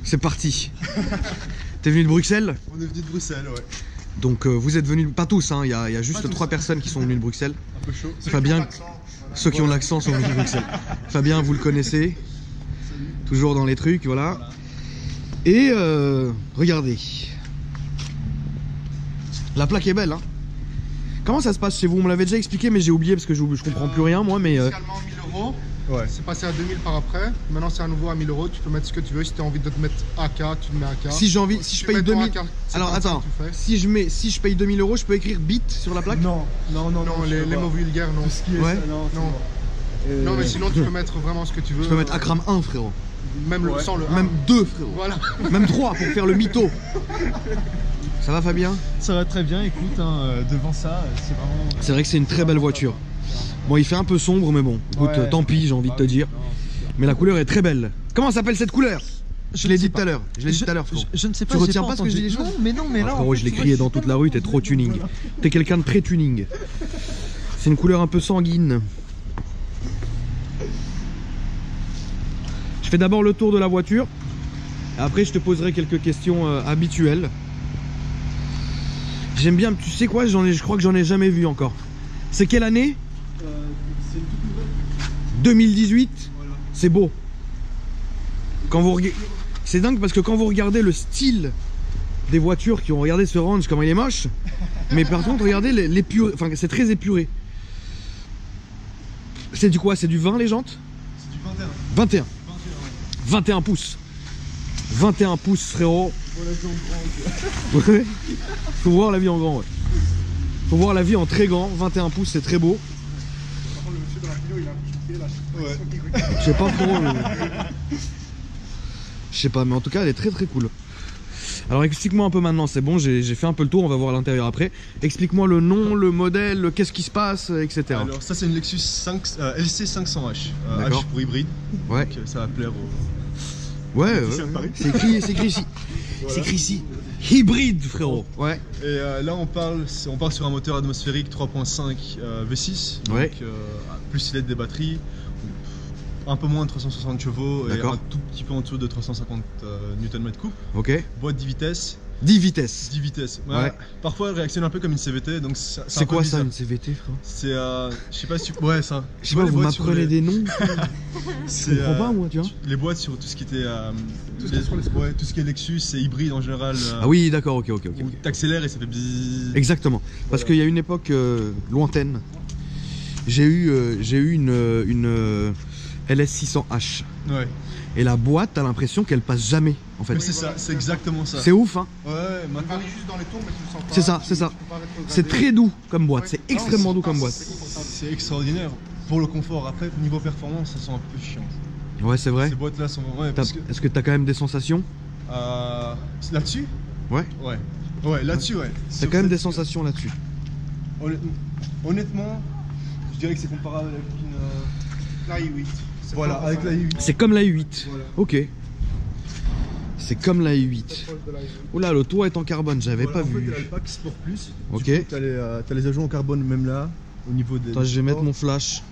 C'est parti. T'es venu de Bruxelles? On est venu de Bruxelles, ouais. Donc vous êtes venus, pas tous, hein, il y a juste 3 personnes qui sont venues de Bruxelles. Un peu chaud. Fabien, ceux qui ont l'accent sont venus de Bruxelles. Fabien, vous le connaissez. Toujours dans les trucs, voilà. Et regardez. La plaque est belle, hein. Comment ça se passe chez vous? On me l'avait déjà expliqué, mais j'ai oublié parce que je comprends plus rien, moi. Mais initialement 1000 €. Ouais. C'est passé à 2000 par après. Maintenant c'est à nouveau à 1000 €. Tu peux mettre ce que tu veux. Si tu as envie de te mettre AK, tu te mets AK. si j'ai envie, si je paye 2000. Alors attends, si je paye 2000 €, je peux écrire bit sur la plaque? Non, les mots vulgaires, non. Ce qui est Ouais. ça, non. Non, mais sinon tu peux mettre vraiment ce que tu veux. Je peux mettre Akram 1, frérot. Même sans le 1. Même 2, frérot. Voilà. Même 3 pour faire le mytho. Ça va, Fabien? Ça va très bien, écoute, hein, devant ça, c'est vraiment... C'est vrai que c'est une très belle voiture. Bon, il fait un peu sombre, mais bon, écoute, Ouais. tant pis, j'ai envie de te dire. Mais la couleur est très belle. Comment s'appelle cette couleur? Je l'ai dit tout à l'heure. Je l'ai dit tout à l'heure, frérot. Je ne sais pas. Tu j'ai retiens pas ce que je dis les choses? Non, mais non, mais Ah, là. frérot, en fait, je l'ai tu crié vois, dans toute la rue, t'es trop tuning. T'es quelqu'un de très tuning. C'est une couleur un peu sanguine. Je fais d'abord le tour de la voiture. Après, je te poserai quelques questions habituelles. J'aime bien, tu sais quoi, je crois que j'en ai jamais vu encore. C'est quelle année? C'est une toute nouvelle. 2018. Voilà. C'est beau. Quand vous c'est dingue parce que quand vous regardez le style des voitures qui ont regardé ce range, comment il est moche. Mais par contre, regardez l'épuré, enfin c'est très épuré. C'est du quoi? C'est du 20 les jantes? C'est du 21. 21. 21, ouais. 21 pouces. 21 pouces, frérot. Voilà, c'est en grand. Ouais. Faut voir la vie en grand, ouais. Faut voir la vie en très grand. 21 pouces, c'est très beau. Par contre, le monsieur de la vidéo, il a un petit pied là. Ouais. Je sais pas trop. Je sais pas, mais en tout cas, elle est très très cool. Alors explique-moi un peu maintenant, c'est bon, j'ai fait un peu le tour, on va voir l'intérieur après. Explique-moi le nom, le modèle, qu'est-ce qui se passe, etc. Alors, ça, c'est une Lexus LC500H. D'accord. H pour hybride. Ouais. Donc, ça va plaire aux. Ouais, Ici, à Paris. c'est écrit ici. Voilà. C'est écrit ici. Hybride, frérot. Ouais. Et là, on parle sur un moteur atmosphérique 3.5 V6. Donc, Ouais. plus il est des batteries. Un peu moins de 360 chevaux et D'accord. un tout petit peu en dessous de 350 Nm3. Ok. Boîte 10 vitesses. 10 vitesses. 10 vitesses. Ouais. Ouais. Parfois, elle réactionne un peu comme une CVT. Donc C'est quoi ça, une CVT, frérot? C'est. Je sais pas si. Ouais, ça. Je sais pas, vous m'apprenez des noms. Je comprends pas, moi, tu vois. Les boîtes sur tout ce qui était. Tout ce qui est sur les ouais, tout ce qui est Lexus, c'est hybride en général. Ah oui, d'accord, ok. Où t'accélères et ça fait bzzz. Exactement. Parce Voilà. qu'il y a une époque lointaine, j'ai eu une LS600H. Ouais. Et la boîte, t'as l'impression qu'elle passe jamais, en fait. Mais c'est ça, c'est exactement ça. C'est ouf, hein. Ouais, Il maintenant. varie juste dans les tours, mais tu le sens pas. C'est ça, c'est ça. Tu peux pas rétrograder. C'est très doux comme boîte, Ouais. c'est Non, extrêmement c'est doux pas- comme boîte. c'est confortable. C'est extraordinaire. Pour le confort, après, niveau performance, ça sent un peu chiant. Ouais, c'est vrai. Ces boîtes-là sont. Ouais, parce que. Est-ce que t'as quand même des sensations? Là-dessus. Ouais. Ouais. Ouais, là-dessus, ouais. T'as quand même des sensations là-dessus. Honnêtement, je dirais que c'est comparable avec une. La i8. C'est Voilà, pas avec la i8. C'est comme la i8. Voilà. Ok. C'est comme la i8. proche de la i8. Oula, le toit est en carbone, j'avais Voilà, pas en fait, vu. t'as le pack Sport Plus. Ok. Du coup, t'as les ajouts en carbone même là, au niveau des. Attends, je vais mettre mon supports. flash.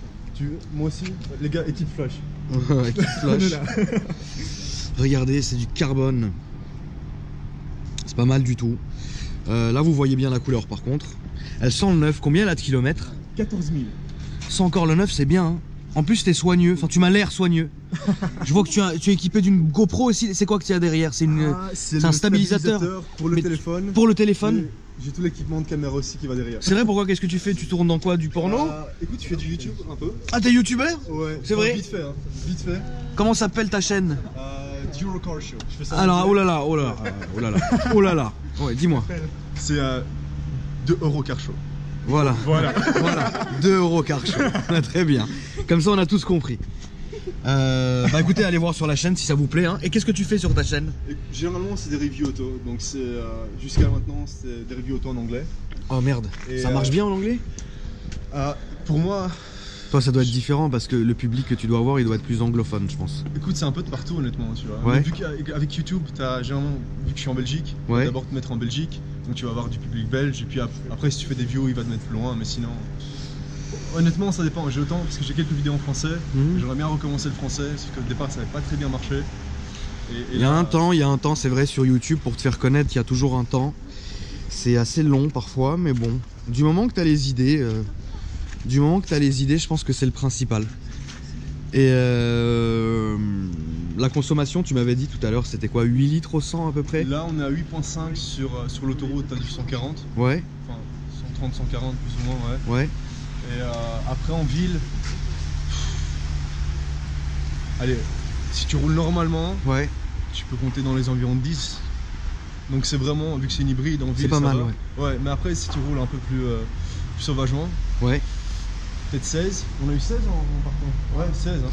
Moi aussi, les gars, équipe flash. Avec On est flash. là. Regardez, c'est du carbone. C'est pas mal du tout. Là, vous voyez bien la couleur par contre. Elle sent le neuf. Combien elle a de kilomètres? 14 000. Sans encore le neuf, c'est bien. Hein. En plus, t'es soigneux. Enfin, tu m'as l'air soigneux. Je vois que tu es équipé d'une GoPro aussi. C'est quoi que tu as derrière? C'est une. C'est un stabilisateur pour le Mais téléphone. Pour le téléphone. Et j'ai tout l'équipement de caméra aussi qui va derrière. C'est vrai, pourquoi? Qu'est-ce que tu fais? Tu tournes dans quoi? Du porno? Écoute, tu fais du YouTube un peu? Ah, t'es youtubeur? Ouais. C'est vrai? Vite fait, hein. Vite fait. Comment s'appelle ta chaîne? Duro Car Show. Je fais ça. Alors, oh là là, oh là là, oh là là, oh là là. Ouais, dis-moi. C'est 2 Euro Car Show. Voilà. Voilà. Voilà. 2 € car show. Très bien. Comme ça, on a tous compris. Bah écoutez, allez voir sur la chaîne si ça vous plaît. Hein. Et qu'est-ce que tu fais sur ta chaîne? Et généralement, c'est des reviews auto. Donc, c'est jusqu'à maintenant, c'est des reviews auto en anglais. Oh merde. Et, Ça marche bien en anglais? Pour moi, Toi, ça doit être différent parce que le public que tu dois avoir, il doit être plus anglophone, je pense. écoute, c'est un peu de partout, honnêtement. Tu vois. Ouais. Mais vu qu'avec YouTube, t'as généralement, vu que je suis en Belgique, tu Ouais. vas d'abord te mettre en Belgique. Donc, tu vas avoir du public belge. Et puis après, si tu fais des views, il va te mettre plus loin. Mais sinon, honnêtement, ça dépend. J'ai autant parce que j'ai quelques vidéos en français. Mhm. J'aimerais bien recommencer le français. Sauf qu'au départ, ça n'avait pas très bien marché. Il y a un temps, c'est vrai, sur YouTube, pour te faire connaître, il y a toujours un temps. C'est assez long parfois, mais bon, du moment que tu as les idées, je pense que c'est le principal. Et la consommation, tu m'avais dit tout à l'heure, c'était quoi, 8 litres au 100 à peu près? Là, on est à 8,5 sur l'autoroute, t'as du 140. Ouais. Enfin, 130, 140 plus ou moins, ouais. Ouais. Et après, en ville, allez, si tu roules normalement, Ouais. tu peux compter dans les environs de 10. Donc c'est vraiment, vu que c'est une hybride en ville, C'est pas mal, va. ouais. Ouais, mais après, si tu roules un peu plus sauvagement, Ouais. peut-être 16. On a eu 16 en partant. Ouais, 16. Hein.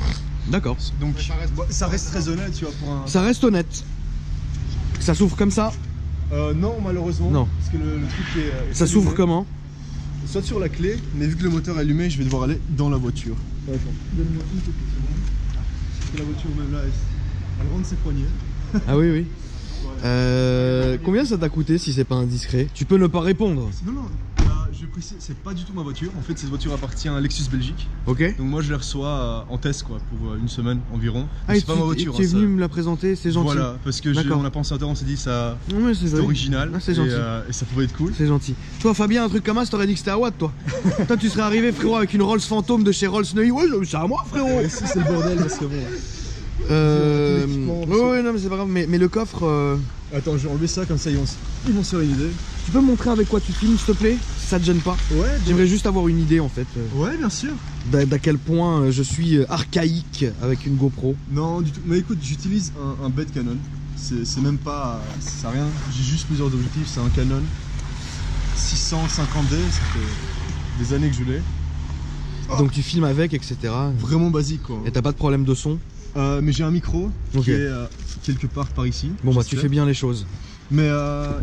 D'accord. Donc Mais ça reste très honnête, tu vois, pour un... Ça reste honnête. Ça s'ouvre comme ça? Non, malheureusement. Non. Parce que le truc est... Ça s'ouvre comment? Soit sur la clé, mais vu que le moteur est allumé, je vais devoir aller dans la voiture. Attends, donne-moi une petite seconde. Parce que la voiture, même là, elle rentre ses poignets. Ah oui, oui. Combien ça t'a coûté si c'est pas indiscret? Tu peux ne pas répondre. Non, non, je précise, c'est pas du tout ma voiture. En fait, cette voiture appartient à Lexus Belgique. Ok. Donc moi, je la reçois en test, quoi, pour une semaine environ. Ah, C'est pas ma voiture. tu es hein, venu me la présenter, c'est gentil. Voilà, parce que on a pensé à toi, on s'est dit ça, Non, mais c'est c'était joli. original. Ah, c'est gentil. Et ça pouvait être cool. C'est gentil. Toi, Fabien, un truc comme ça, t'aurais dit que c'était à Watt, toi. Toi, tu serais arrivé, frérot, avec une Rolls Fantôme de chez Rolls Neuilly. Ouais, c'est à moi, frérot. Si c'est le bordel, parce que bon. Ouais, non, mais c'est pas grave. Mais le coffre. Attends, je vais enlever ça, comme ça ils vont se faire une idée. Tu peux me montrer avec quoi tu filmes, s'il te plaît? Si ça te gêne pas. Ouais, J'aimerais juste avoir une idée, en fait. Ouais, bien sûr. D'à quel point je suis archaïque avec une GoPro. Non, du tout. Mais écoute, j'utilise un bête Canon. C'est même pas. Ça rien. J'ai juste plusieurs objectifs. C'est un Canon 650D. Ça fait des années que je l'ai. Donc tu filmes avec, etc. Vraiment basique, quoi. Et t'as pas de problème de son? Mais j'ai un micro Ok. qui est quelque part par ici. Bon, bah tu j'espère. fais bien les choses. Mais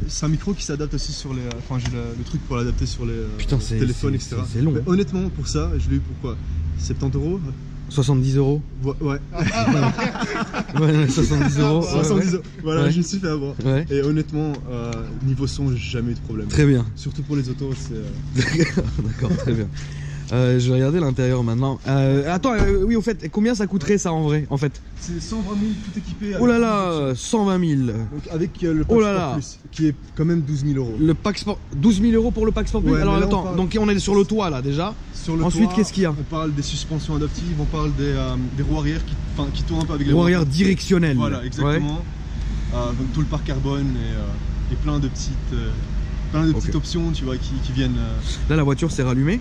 c'est un micro qui s'adapte aussi sur les. Enfin, j'ai le truc pour l'adapter sur les Putain, c'est téléphones, etc. c'est long. Mais honnêtement, pour ça, je l'ai eu pour quoi 70 €. 70 €. Ouais. Ouais, 70 €. 70 €. Voilà, Ouais. je me suis fait avoir. Ouais. Et honnêtement, niveau son, j'ai jamais eu de problème. Très bien. Surtout pour les autos, c'est. D'accord, très bien. Je vais regarder l'intérieur maintenant. Attends, oui, au fait, combien ça coûterait ça en vrai, en fait? C'est 120 000 tout équipé. Oh là là, 120 000. Donc avec le pack Oh là Sport là. Plus, qui est quand même 12 000 €. Le pack sport, 12 000 € pour le pack sport plus. Ouais, Alors mais là, attends, on parle- donc on est sur le toit là déjà. Sur le Ensuite, toit, qu'est-ce qu'il y a? On parle des suspensions adaptives, on parle des roues arrière qui tournent un peu avec les Roue roues arrière directionnelle. Voilà, exactement. Ouais. Donc tout le parc carbone et plein de petites, Ok. options, tu vois, qui viennent. Là, la voiture s'est rallumée.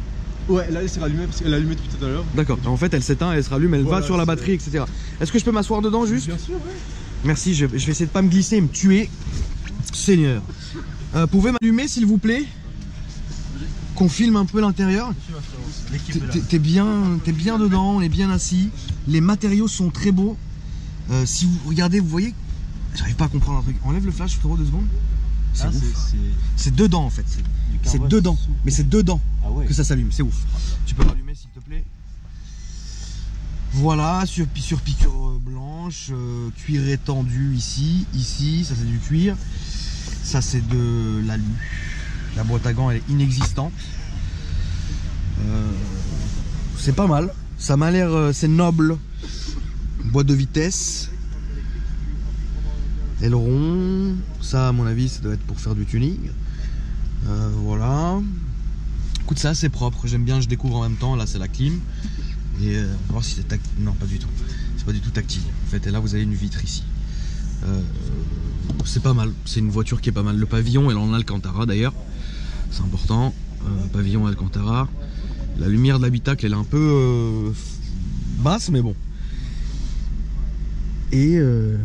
Ouais, là elle s'est rallumée parce qu'elle a allumé depuis tout à l'heure. D'accord. En fait, elle s'éteint, elle se rallume, elle Voilà, va sur la c'est- batterie, etc. Est-ce que je peux m'asseoir dedans juste? Bien sûr, ouais. Merci, je vais essayer de pas me glisser et me tuer. Seigneur. Pouvez m'allumer s'il vous plaît? Qu'on filme un peu l'intérieur. T'es bien dedans, on est bien assis. Les matériaux sont très beaux. Si vous regardez, vous voyez, j'arrive pas à comprendre un truc. Enlève le flash, frérot, 2 secondes. C'est ouf. C'est dedans en fait. C'est dedans. Mais c'est dedans que ça s'allume. C'est ouf. Tu peux l'allumer s'il te plaît. Voilà, sur piqûre blanche, cuir étendu ici, ça c'est du cuir. Ça c'est de l'alu. La boîte à gants elle est inexistante. C'est pas mal. Ça m'a l'air, c'est noble. Boîte de vitesse. Aileron. Ça à mon avis ça doit être pour faire du tuning. Voilà. Écoute, ça c'est propre. J'aime bien, je découvre en même temps. Là c'est la clim. Et on va voir si c'est tactile. Non, pas du tout. C'est pas du tout tactile. En fait, et là vous avez une vitre ici. C'est pas mal. C'est une voiture qui est pas mal. Le pavillon est en Alcantara d'ailleurs. C'est important. Pavillon Alcantara. La lumière de l'habitacle elle est un peu basse, mais bon. Et ouais.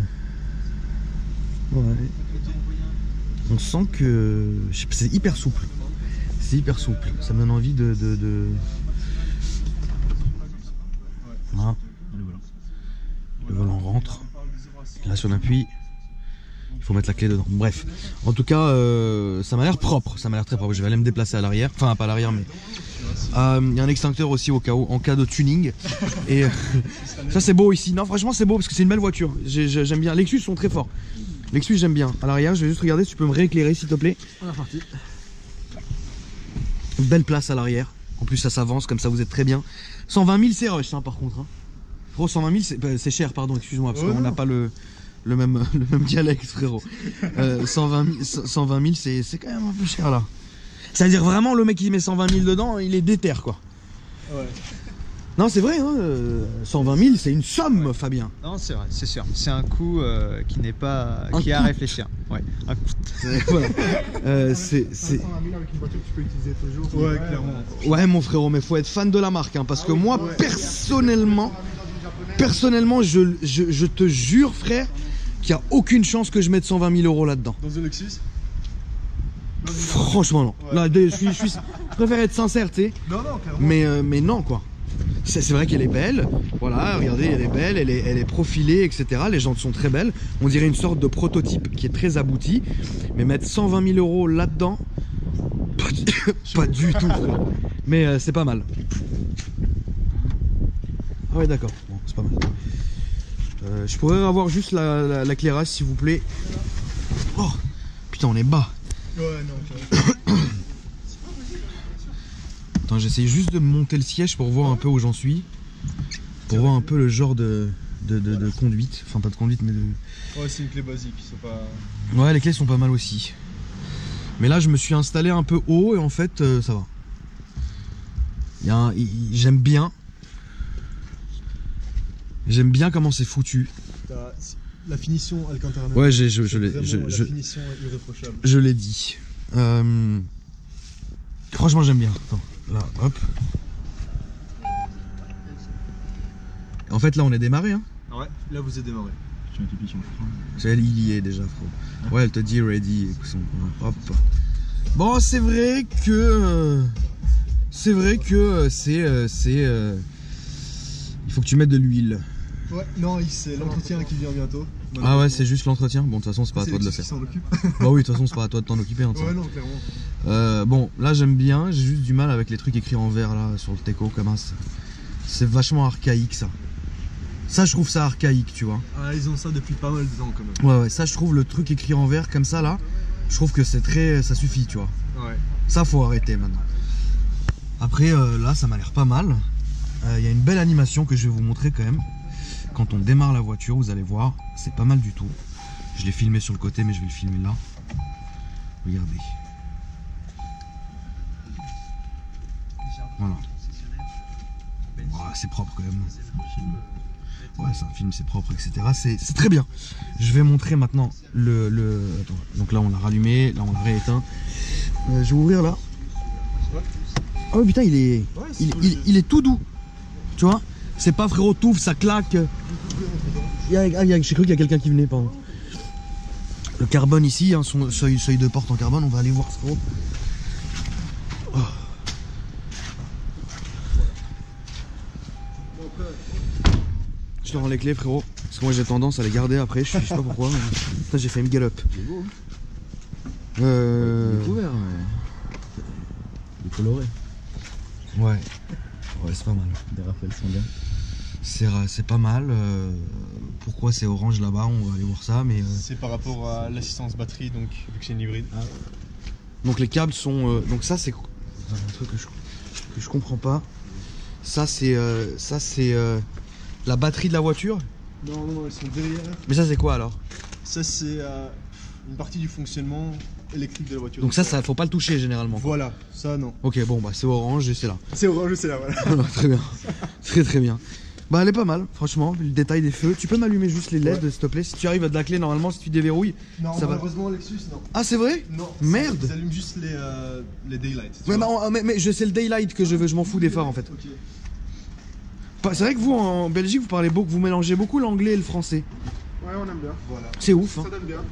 On sent que c'est hyper souple. C'est hyper souple. Ça me donne envie de... Voilà. Le volant rentre. Là si on appuie, il faut mettre la clé dedans. Bref. En tout cas, ça m'a l'air propre. Ça m'a l'air très propre. Je vais aller me déplacer à l'arrière. Enfin pas à l'arrière mais... Il y a un extincteur aussi au cas où, en cas de tuning. Et ça c'est beau ici. Non franchement c'est beau parce que c'est une belle voiture. J'aime bien. Lexus sont très forts. Lexus j'aime bien. À l'arrière je vais juste regarder si tu peux me rééclairer s'il te plaît. On est parti. Belle place à l'arrière. En plus ça s'avance comme ça vous êtes très bien. 120 000 c'est rush hein, par contre. Hein. Gros 120 000 c'est cher pardon excuse-moi parce qu'on n'a pas le... le même dialecte, frérot. 120 000, c'est quand même un peu cher là. C'est-à-dire vraiment le mec qui met 120 000 dedans, il est déter quoi. Ouais. Non, c'est vrai, hein, 120 000, c'est une somme, Fabien. Non, c'est vrai, c'est sûr. C'est un coût qui n'est pas. Un qui est à coût. réfléchir. Ouais, un coût. Voilà. C'est. 120 000 avec une voiture que tu peux utiliser toujours. Ouais, clairement. Ouais, mon frérot, mais faut être fan de la marque, hein, parce que moi, personnellement, je te jure, frère, qu'il n'y a aucune chance que je mette 120 000 euros là-dedans. Dans un Lexus? Franchement, non. Ouais. Là, je préfère être sincère, tu sais. Non, clairement. Mais non, quoi. C'est vrai qu'elle est belle. Voilà, regardez, elle est belle, elle est profilée, etc. Les jantes sont très belles. On dirait une sorte de prototype qui est très abouti. Mais mettre 120 000 euros là-dedans, pas du tout, frère. Mais c'est pas mal. Ah ouais, d'accord. Bon, c'est pas mal. Je pourrais avoir juste l'éclairage, s'il vous plaît. Oh, putain, on est bas. Ouais, non, clairement. Attends, j'essaye juste de monter le siège pour voir un peu où j'en suis. Pour voir un peu le genre de conduite. Enfin, pas de conduite, mais de... Ouais, c'est une clé basique, c'est pas... Ouais, les clés sont pas mal aussi. Mais là, je me suis installé un peu haut et en fait, ça va. J'aime bien. J'aime bien comment c'est foutu. La finition Alcantara. Ouais, la finition est irréprochable. je l'ai dit. Franchement, j'aime bien. Attends, là, hop. En fait, là, on est démarré, hein. Ouais, là vous êtes démarré. Il y est déjà, frérot. Ouais, elle te dit ready. Hop. Bon, c'est vrai que c'est il faut que tu mettes de l'huile. Ouais, non, c'est l'entretien qui vient bientôt. Ah ouais, c'est juste l'entretien. Bon, de toute façon, c'est pas à toi de le faire. Bah oui, de toute façon, c'est pas à toi de t'en occuper. Hein, ouais, non, clairement. bon, là, j'aime bien. J'ai juste du mal avec les trucs écrits en vert là sur le Teco. Comment c'est vachement archaïque ça. Ça, je trouve ça archaïque, tu vois. Ah, ils ont ça depuis pas mal de temps quand même. Ouais, ça, je trouve le truc écrit en vert comme ça là. Je trouve que c'est très, ça suffit, tu vois. Ouais. Ça, faut arrêter maintenant. Après, là, ça m'a l'air pas mal. Il y a une belle animation que je vais vous montrer quand même. Quand on démarre la voiture, vous allez voir, c'est pas mal du tout. Je l'ai filmé sur le côté, mais je vais le filmer là. Regardez. Voilà. Oh, c'est propre quand même. Ouais, c'est un film, c'est propre, etc. C'est très bien. Je vais montrer maintenant Attends. Donc là, on l'a rallumé, là, on l'a rééteint. Je vais ouvrir là. Oh putain, il est tout doux. Tu vois? C'est pas frérot touffe, ça claque. J'ai cru qu'il y a quelqu'un qui venait, pardon. Le carbone ici, hein, son seuil de porte en carbone, on va aller voir frérot. Oh. Je te rends les clés frérot, parce que moi j'ai tendance à les garder après, je sais pas pourquoi. Mais... Putain, j'ai fait une galop. Découvert, coloré. Ouais, c'est pas mal. Des Raphaël sanguins. C'est pas mal. Pourquoi c'est orange là-bas? On va aller voir ça. Mais c'est par rapport à l'assistance batterie, donc vu que c'est une hybride. Ah. Donc les câbles sont. Donc ça c'est un truc que je comprends pas. Ça c'est la batterie de la voiture. Non, elles sont derrière. Mais ça c'est quoi alors? Ça c'est une partie du fonctionnement électrique de la voiture. Donc ça faut pas le toucher généralement. Voilà, ça non. Ok, bon bah c'est orange et c'est là. C'est orange, c'est là, voilà. Très bien, très bien. Bah elle est pas mal, franchement, le détail des feux. Tu peux m'allumer juste les LED s'il te plaît? Si tu arrives à de la clé, normalement si tu déverrouilles, non, ça malheureusement Lexus non. Ah c'est vrai? Non. Merde. Ils allument juste les daylights. Ouais, mais c'est le daylight que je veux, je m'en fous des phares en fait. Ok. C'est vrai que vous en Belgique vous parlez beaucoup, vous mélangez beaucoup l'anglais et le français. Ouais, on aime bien. Voilà. C'est ouf. Hein. Ça donne bien.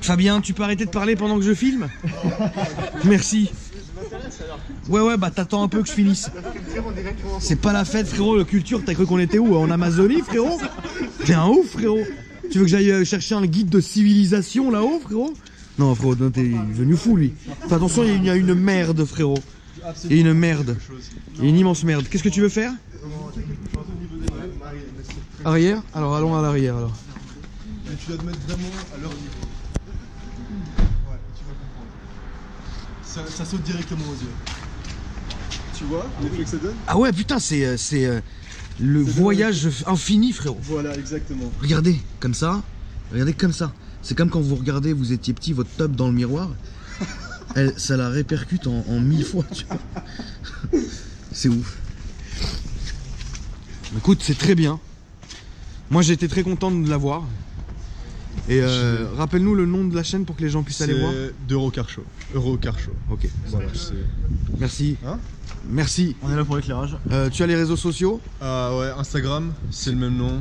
Fabien, tu peux arrêter de parler pendant que je filme? Merci. Ouais, bah t'attends un peu que je finisse. C'est pas la fête, frérot, la culture, t'as cru qu'on était où? En Amazonie, frérot? T'es un ouf, frérot. Tu veux que j'aille chercher un guide de civilisation là-haut, frérot? Non, frérot, t'es venu fou, lui. Fais attention, il y a une merde, frérot. Il y a une merde. Il y a une immense merde. Qu'est-ce que tu veux faire? Arrière? Alors, allons à l'arrière, alors. Mais tu dois te mettre vraiment à leur niveau. Ouais, tu vas comprendre. Ça saute directement aux yeux. tu vois l'effet que ça donne? Ah ouais, putain, c'est le voyage infini, frérot. Voilà, exactement. Regardez, comme ça. Regardez comme ça. C'est comme quand vous regardez, vous étiez petit, votre top dans le miroir. Ça la répercute en 1000 fois, tu vois. C'est ouf. Écoute, c'est très bien. Moi, j'ai été très content de l'avoir. Et rappelle-nous le nom de la chaîne pour que les gens puissent aller voir. d'Eurocar Show. Eurocar Show. Ok. Voilà, Merci. Hein? Merci. On est là pour l'éclairage. Tu as les réseaux sociaux? Ouais, Instagram, c'est le même nom.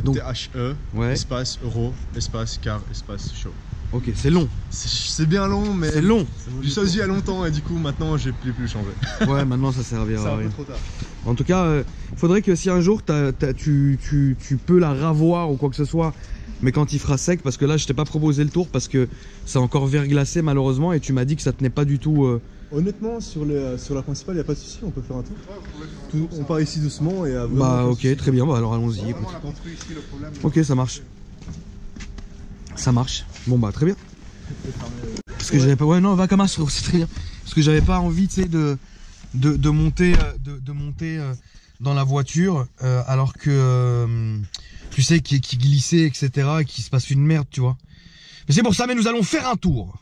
Donc, THE, ouais. espace euro, espace car, espace show. Ok, c'est long. C'est bien long, mais C'est long. j'ai choisi il y a longtemps et du coup maintenant j'ai plus changé. Ouais, maintenant ça servira C'est à un peu rien. trop tard. En tout cas, faudrait que si un jour tu peux la ravoir ou quoi que ce soit, mais quand il fera sec, parce que là je t'ai pas proposé le tour parce que c'est encore verglacé malheureusement et tu m'as dit que ça tenait pas du tout. Honnêtement, sur la principale, il n'y a pas de souci, on peut faire un tour. On part ici doucement et à Bah ok, très bien, bah alors allons-y. Écoute. On a construit ici le problème. Ok, ça marche. Ça marche. Bon bah très bien. Parce que j'avais pas. Ouais non, va comme un frérot, c'est très bien. Parce que j'avais pas envie, tu sais, de monter, dans la voiture alors que tu sais qui glissait, etc. et qu'il se passe une merde, tu vois. Mais c'est pour ça, mais nous allons faire un tour.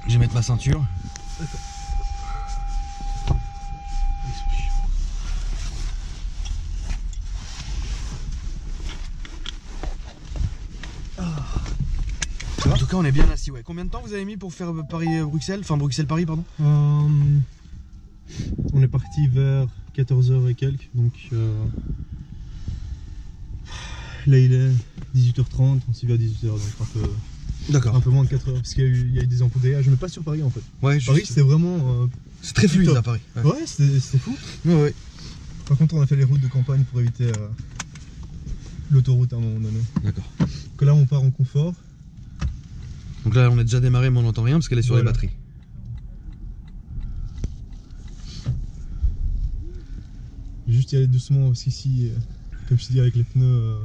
Je vais mettre ma ceinture. En tout cas, on est bien assis. Ouais. Combien de temps vous avez mis pour faire Paris-Bruxelles? Enfin, Bruxelles-Paris, pardon. On est parti vers 14h et quelques, donc là il est 18h30, on s'y va à 18h, donc un peu moins de 4h, parce qu'il y a eu des embouteillages, mais pas sur Paris en fait. Ouais, Paris c'était vraiment... c'est très fluide top. à Paris. Ouais, c'était fou. Ouais. Par contre on a fait les routes de campagne pour éviter l'autoroute à un moment donné. D'accord. Que là on part en confort. Donc là on a déjà démarré mais on n'entend rien parce qu'elle est sur les batteries. Juste y aller doucement parce qu'ici, comme je te dis avec les pneus...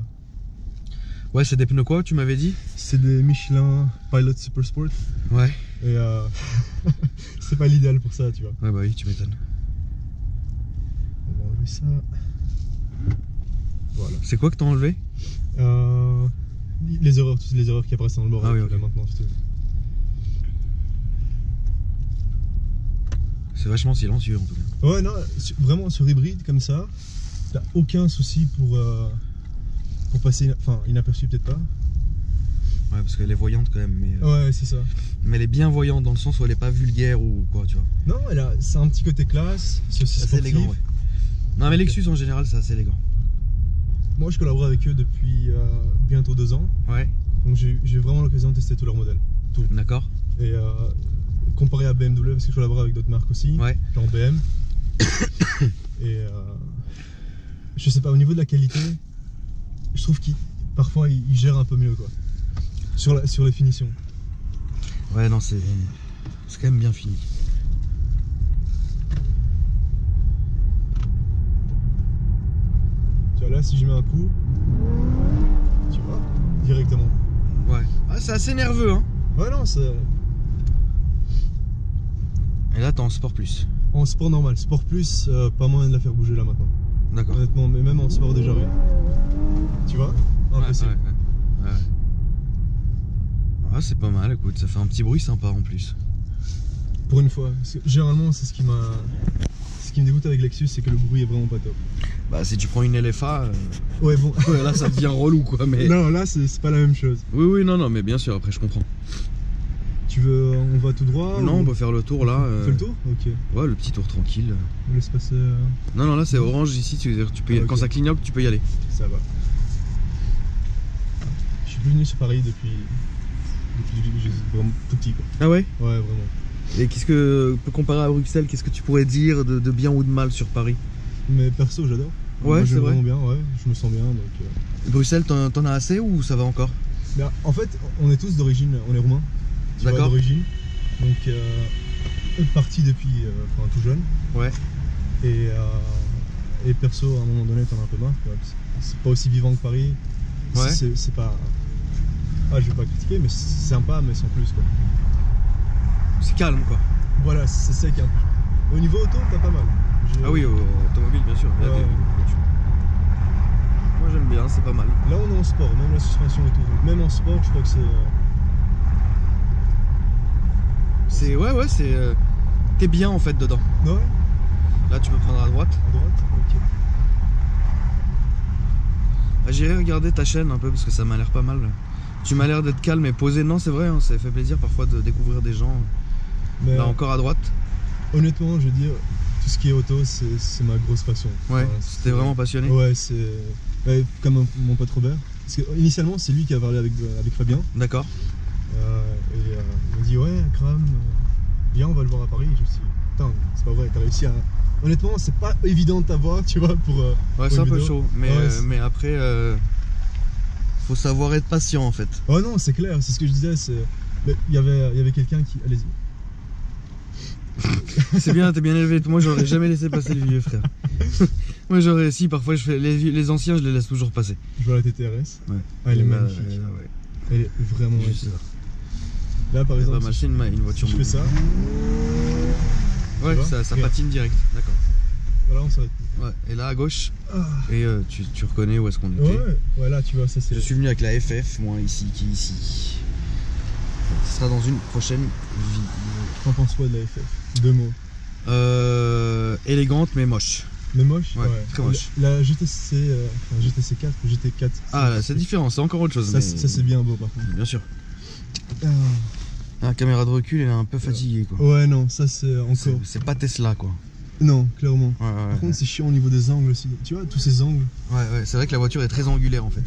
Ouais, c'est des pneus quoi, tu m'avais dit? C'est des Michelin Pilot Super Sport. Ouais. Et c'est pas l'idéal pour ça, tu vois. Ouais, bah oui, tu m'étonnes. On va enlever ça. Voilà. C'est quoi que t'as enlevé? Les erreurs qui apparaissent dans le bord. Ah oui, ok. Là, maintenant, c'est vachement silencieux en tout cas. Ouais, non, vraiment sur hybride comme ça, t'as aucun souci pour passer, inaperçu peut-être pas. Ouais, parce qu'elle est voyante quand même. Mais, ouais, c'est ça. Mais elle est bien voyante dans le sens où elle est pas vulgaire ou quoi, tu vois. Non, c'est un petit côté classe, c'est aussi assez élégant, ouais. Non, mais Lexus en général, c'est assez élégant. Moi, je collabore avec eux depuis bientôt 2 ans. Ouais. Donc j'ai vraiment l'occasion de tester tous leurs modèles. Tout. D'accord. Et comparé à BMW, parce que je collabore avec d'autres marques aussi, ouais. Genre BM. Et je sais pas, au niveau de la qualité, je trouve qu'il parfois il gère un peu mieux quoi. Sur les finitions. Ouais, non, c'est quand même bien fini. Tu vois, là, si je mets un coup, tu vois, directement. Ouais. Ah, c'est assez nerveux, hein. Ouais, non, c'est... Et là, t'es en sport plus. En sport normal, sport plus, pas moyen de la faire bouger là maintenant. D'accord. Honnêtement, mais même en sport déjà rien. Tu vois, impossible. Ouais. Ah, c'est pas mal, écoute, ça fait un petit bruit sympa en plus. Pour une fois, parce que généralement c'est ce qui me dégoûte avec Lexus, c'est que le bruit est vraiment pas top. Bah si tu prends une LFA, ouais bon, là ça devient relou quoi. Mais non, là c'est pas la même chose. Oui, non, mais bien sûr, après je comprends. Tu veux, on va tout droit? Non, on peut faire le tour là. On fait le tour? Ok. Ouais, le petit tour tranquille. On laisse passer. Non, là c'est orange ici, tu peux quand ça clignote, tu peux y aller. Ça va. Je suis plus venu sur Paris depuis vraiment tout petit quoi. Ah ouais? Ouais, vraiment. Et qu'est-ce que, comparer à Bruxelles, qu'est-ce que tu pourrais dire de bien ou de mal sur Paris? Mais perso, j'adore. Ouais, c'est vrai. Vraiment bien, ouais, je me sens bien. Donc, Bruxelles, t'en as assez ou ça va encore? Ben, en fait, on est tous d'origine, on est roumains. D'accord. D'origine. Donc, parti depuis tout jeune. Ouais. Et perso, à un moment donné, t'en as un peu marre. C'est pas aussi vivant que Paris. Ouais. C'est pas. Ah, je vais pas critiquer, mais c'est sympa, mais sans plus quoi. C'est calme quoi. Voilà, c'est ça qui est un peu. Au niveau auto, t'as pas mal. Ah oui, automobile, bien sûr. Il y a Ouais. Moi j'aime bien, c'est pas mal. Là, on est en sport, même la suspension et tout. Donc, même en sport, je crois que c'est. C'est ouais, c'est t'es bien en fait dedans. Ouais, Là tu peux prendre à droite. à droite, ok. Ah, j'irai regarder ta chaîne un peu parce que ça m'a l'air pas mal. Tu m'as l'air d'être calme et posé. Non, c'est vrai, hein, ça fait plaisir parfois de découvrir des gens. Mais Là encore à droite. honnêtement, je veux dire, tout ce qui est auto, c'est ma grosse passion. Ouais, Enfin, t'es vraiment passionné. Ouais, c'est. Ouais, comme mon pote Robert. Parce que initialement, c'est lui qui a parlé avec Fabien. D'accord. Il m'a dit, ouais, Kram, viens, on va le voir à Paris. Et je me suis dit, putain, c'est pas vrai, t'as réussi à. Honnêtement, c'est pas évident de t'avoir, tu vois, pour. Ouais, pour c'est une un peu vidéo. chaud. Mais, Ouais, mais après, faut savoir être patient en fait. Oh non, c'est clair, c'est ce que je disais. Mais il y avait quelqu'un qui. Allez-y. C'est bien, t'es bien élevé. Moi, j'aurais jamais laissé passer les vieux frères. Moi, j'aurais. Si, parfois, je fais les anciens, je les laisse toujours passer. Je vois la TTRS. Ouais. Ah, elle est Mais, magnifique. ouais. Elle est vraiment Juste magnifique. ça. Là, par C'est exemple, pas mal, c'est une voiture. si je fais ça, Ouais, tu vois, ça regarde. patine direct. D'accord. voilà, on s'arrête. Ouais. Et là à gauche, Ah. et tu reconnais où est-ce qu'on était. Ouais, là, tu vois, ça c'est. Je suis venu avec la FF, moi ici, qui est ici. Ce sera dans une prochaine vidéo. T'en penses quoi de la FF? Deux mots. Élégante mais moche. Mais moche? Ouais, très moche. La GTC, enfin, GTC 4 ou GT4. Ah là, c'est différent, c'est encore autre chose. Ça, mais- ça c'est bien beau par contre. Bien sûr. Ah. La caméra de recul, elle est un peu fatiguée quoi. Ouais, non, ça c'est encore. C'est pas Tesla quoi. Non, clairement. Ouais, ouais, Par ouais. contre, c'est chiant au niveau des angles aussi. Tu vois, tous ces angles. Ouais, c'est vrai que la voiture est très angulaire en fait.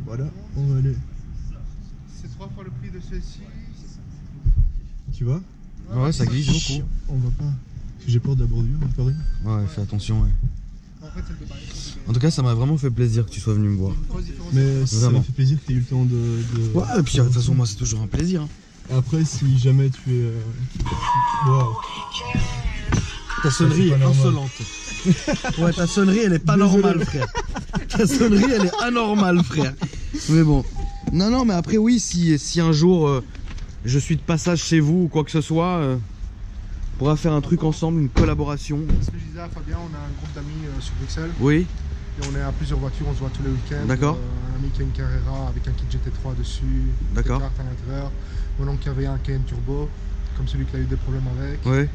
Voilà, on va aller. C'est 3 fois le prix de celle-ci. Tu vois? Ouais, ça glisse beaucoup. On va pas. Parce que j'ai peur de la bordure à Paris. Ouais, fais attention. Ouais. En fait, c'est le débat. En tout cas, ça m'a vraiment fait plaisir que tu sois venu me voir. Mais ça Vraiment. me fait plaisir que tu aies eu le temps de. Ouais, et puis de toute façon, moi, c'est toujours un plaisir. hein. Après, si jamais tu es. Waouh! Ta sonnerie c'est est pas normal. insolente. Ouais, ta sonnerie, elle est pas Désolé. normale, frère. Ta sonnerie, elle est anormale, frère. Mais bon. Non, mais après, oui, si un jour je suis de passage chez vous ou quoi que ce soit, on pourra faire un truc ensemble, une collaboration. Ce que je disais à Fabien, on a un groupe d'amis sur Bruxelles Oui, et on est à plusieurs voitures, on se voit tous les week-ends. D'accord. Un ami qui a une Carrera avec un kit GT3 dessus, D'accord. des cartes à l'intérieur. Mon oncle qui avait un Cayenne Turbo, comme celui qui a eu des problèmes avec. ouais.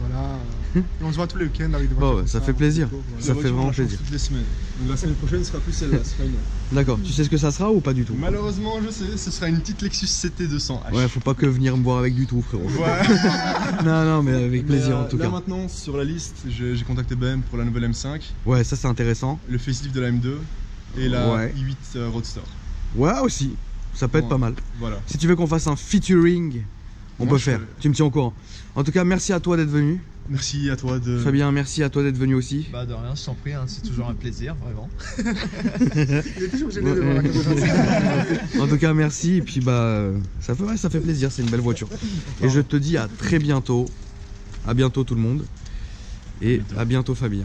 Voilà. Et on se voit tous les week-ends avec des Bon, voitures. ouais, comme ça fait plaisir. voilà. Ça fait vraiment plaisir. Toutes les semaines. Donc la semaine prochaine sera plus celle-là, ce sera une autre. D'accord, tu sais ce que ça sera ou pas du tout? Malheureusement, je sais, ce sera une petite Lexus CT200H. Ouais, faut pas que venir me voir avec du tout, frérot. Ouais. Non, mais avec plaisir en tout là cas. maintenant, sur la liste, j'ai contacté BM pour la nouvelle M5, Ouais, ça c'est intéressant. le facelift de la M2 et la Ouais. i8 Roadster. Ouais, aussi. Ça peut être Ouais. pas mal. Voilà. Si tu veux qu'on fasse un featuring, on Moi, peut je faire. peux. Tu me tiens au courant. En tout cas, merci à toi d'être venu. Merci à toi de. Fabien, merci à toi d'être venu aussi. Bah de rien, je t'en prie, hein, c'est toujours un plaisir, vraiment. Il est toujours gêné devant la caméra. En tout cas, merci. Et puis, bah, ça fait plaisir. C'est une belle voiture. Et je te dis à très bientôt. À bientôt, tout le monde. Et à bientôt, Fabien.